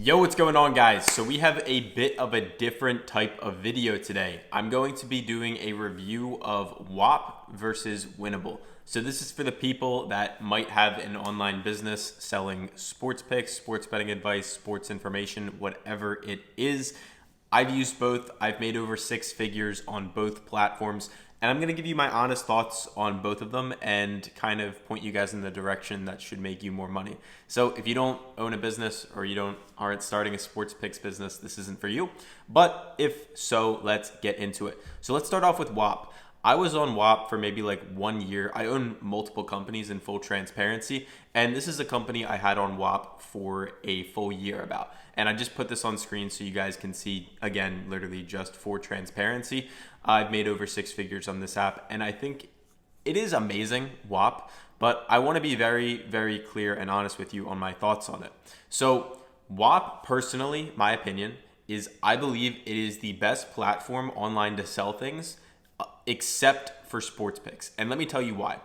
Yo, what's going on, guys? So we have a bit of a different type of video today. I'm going to be doing a review of Whop versus Winible. So this is for the people that might have an online business selling sports picks, sports betting advice, sports information, whatever it is. I've used both. I've made over six figures on both platforms. And I'm going to give you my honest thoughts on both of them and kind of point you guys in the direction that should make you more money. So if you don't own a business or you aren't starting a sports picks business, this isn't for you. But if so, let's get into it. So let's start off with Whop. I was on Whop for maybe like 1 year. I own multiple companies in full transparency. And this is a company I had on Whop for a full year about. And I just put this on screen so you guys can see, again, literally just for transparency. I've made over six figures on this app, and I think it is amazing, Whop, but I want to be very, very clear and honest with you on my thoughts on it. So Whop, personally, my opinion, is I believe it is the best platform online to sell things, except for sports picks. And let me tell you why.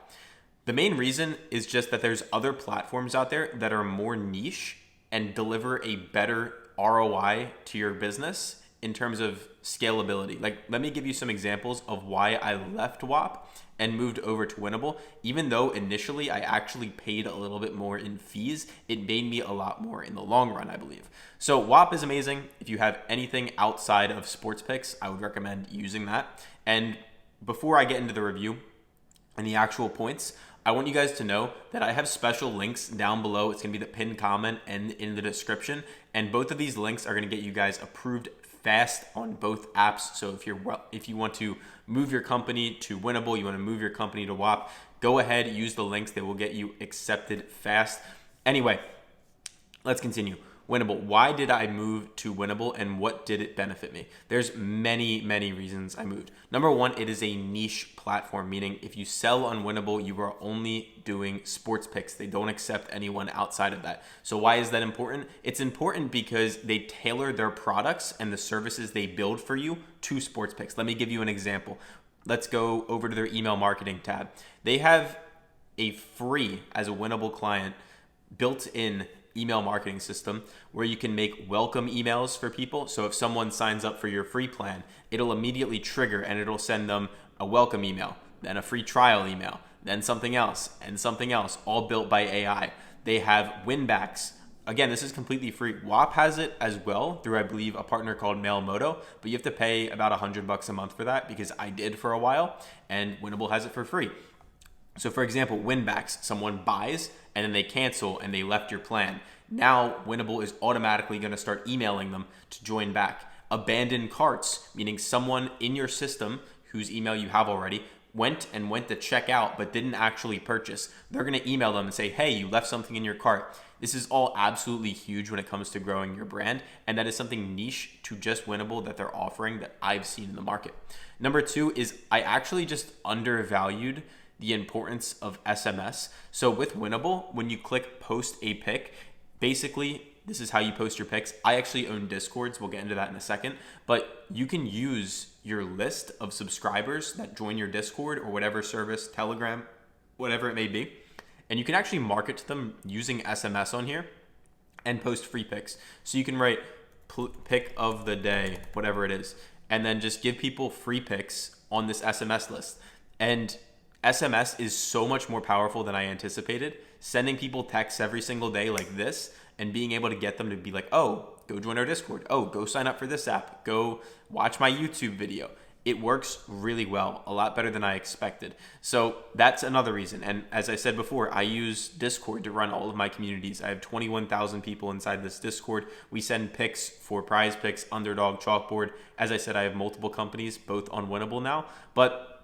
The main reason is just that there's other platforms out there that are more niche and deliver a better ROI to your business in terms of scalability. Like, let me give you some examples of why I left Whop and moved over to Winible. Even though initially I actually paid a little bit more in fees, it made me a lot more in the long run, I believe. So Whop is amazing. If you have anything outside of sports picks, I would recommend using that. And before I get into the review and the actual points, I want you guys to know that I have special links down below. It's going to be the pinned comment and in the description. And both of these links are going to get you guys approved fast on both apps. So if you want to move your company to Winible, you want to move your company to Whop, go ahead, use the links. They will get you accepted fast. Anyway, let's continue. Winible. Why did I move to Winible and what did it benefit me? There's many, many reasons I moved. Number one, it is a niche platform, meaning if you sell on Winible, you are only doing sports picks. They don't accept anyone outside of that. So why is that important? It's important because they tailor their products and the services they build for you to sports picks. Let me give you an example. Let's go over to their email marketing tab. They have a free, as a Winible client, built-in email marketing system where you can make welcome emails for people. So if someone signs up for your free plan, it'll immediately trigger and it'll send them a welcome email, then a free trial email, then something else and something else, all built by AI. They have winbacks. Again, this is completely free. Whop has it as well through, I believe, a partner called Mailmoto, but you have to pay about $100 a month for that because I did for a while, and Winible has it for free. So for example, winbacks, someone buys and then they cancel and they left your plan. Now Winible is automatically going to start emailing them to join back. Abandoned carts, meaning someone in your system whose email you have already went to check out but didn't actually purchase. They're going to email them and say, hey, you left something in your cart. This is all absolutely huge when it comes to growing your brand, and that is something niche to just Winible that they're offering that I've seen in the market. Number two is I actually just undervalued the importance of SMS. So with Winible, when you click post a pick, basically this is how you post your picks. I actually own Discords. We'll get into that in a second, but you can use your list of subscribers that join your Discord or whatever service, Telegram, whatever it may be, and you can actually market to them using SMS on here and post free picks. So you can write pick of the day, whatever it is, and then just give people free picks on this SMS list. And SMS is so much more powerful than I anticipated. Sending people texts every single day like this and being able to get them to be like, oh, go join our Discord. Oh, go sign up for this app. Go watch my YouTube video. It works really well, a lot better than I expected. So that's another reason. And as I said before, I use Discord to run all of my communities. I have 21,000 people inside this Discord. We send picks for prize picks, underdog, chalkboard. As I said, I have multiple companies, both on Winible now, but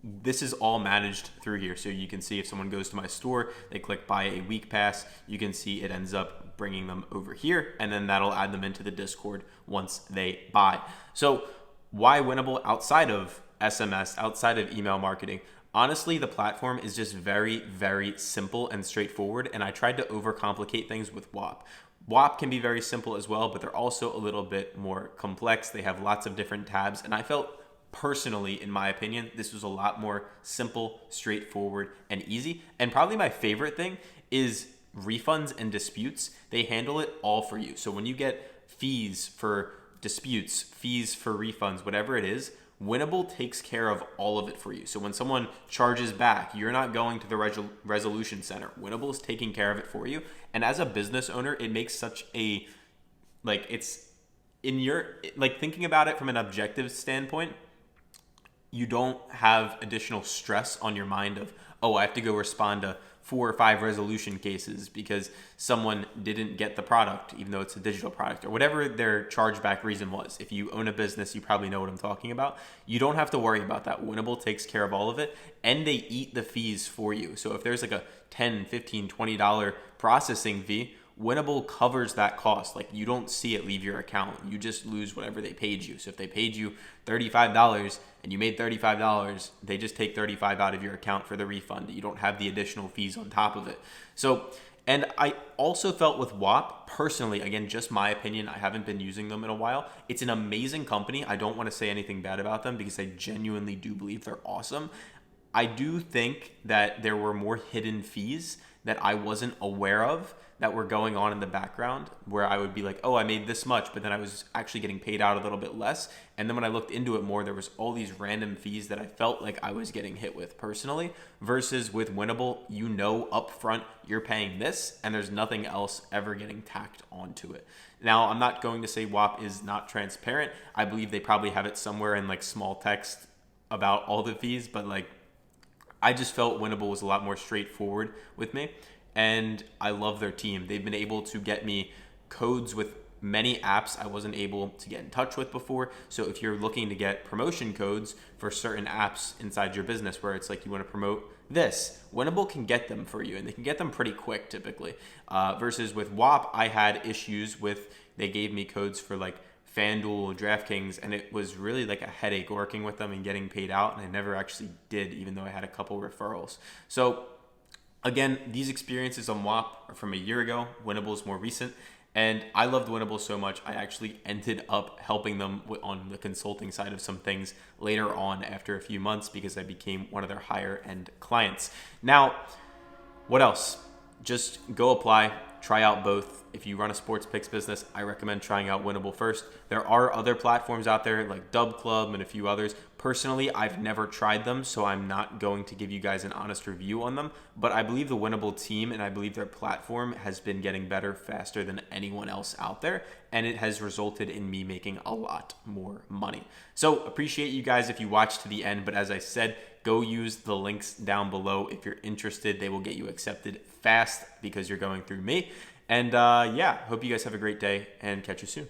this is all managed through here. So you can see if someone goes to my store, they click buy a week pass, you can see it ends up bringing them over here, and then that'll add them into the Discord once they buy. So why Winible outside of SMS, outside of email marketing? Honestly, the platform is just very, very simple and straightforward, and I tried to overcomplicate things with Whop. Whop can be very simple as well, but they're also a little bit more complex. They have lots of different tabs, and I felt personally, in my opinion, this was a lot more simple, straightforward, and easy. And probably my favorite thing is refunds and disputes, they handle it all for you. So when you get fees for disputes, fees for refunds, whatever it is, Winible takes care of all of it for you. So when someone charges back, you're not going to the resolution center. Winible is taking care of it for you. And as a business owner, it makes such a, like, it's in your, like, thinking about it from an objective standpoint, you don't have additional stress on your mind of, oh, I have to go respond to 4 or 5 resolution cases because someone didn't get the product, even though it's a digital product, or whatever their chargeback reason was. If you own a business, you probably know what I'm talking about. You don't have to worry about that. Winible takes care of all of it, and they eat the fees for you. So if there's like a $10, $15, $20 processing fee, Winible covers that cost. Like, you don't see it leave your account. You just lose whatever they paid you. So if they paid you $35 and you made $35, they just take $35 out of your account for the refund. You don't have the additional fees on top of it. So, and I also felt with Whop, personally, again, just my opinion, I haven't been using them in a while. It's an amazing company. I don't want to say anything bad about them because I genuinely do believe they're awesome. I do think that there were more hidden fees that I wasn't aware of that were going on in the background, where I would be like, oh, I made this much, but then I was actually getting paid out a little bit less. And then when I looked into it more, there was all these random fees that I felt like I was getting hit with personally, versus with Winible, you know upfront you're paying this and there's nothing else ever getting tacked onto it. Now, I'm not going to say Whop is not transparent. I believe they probably have it somewhere in like small text about all the fees, but like, I just felt Winible was a lot more straightforward with me. And I love their team. They've been able to get me codes with many apps I wasn't able to get in touch with before. So if you're looking to get promotion codes for certain apps inside your business where it's like you want to promote this, Winible can get them for you, and they can get them pretty quick typically. Versus with Whop, I had issues with, they gave me codes for like FanDuel, DraftKings, and it was really like a headache working with them and getting paid out, and I never actually did, even though I had a couple referrals. So again, these experiences on Whop are from a year ago. Winible is more recent. And I loved Winible so much, I actually ended up helping them on the consulting side of some things later on after a few months because I became one of their higher end clients. Now, what else? Just go apply, try out both. If you run a sports picks business, I recommend trying out Winible first. There are other platforms out there like Dub Club and a few others. Personally, I've never tried them, so I'm not going to give you guys an honest review on them. But I believe the Winible team and I believe their platform has been getting better faster than anyone else out there, and it has resulted in me making a lot more money. So appreciate you guys if you watched to the end, but as I said, go use the links down below if you're interested. They will get you accepted fast because you're going through me. And yeah, hope you guys have a great day and catch you soon.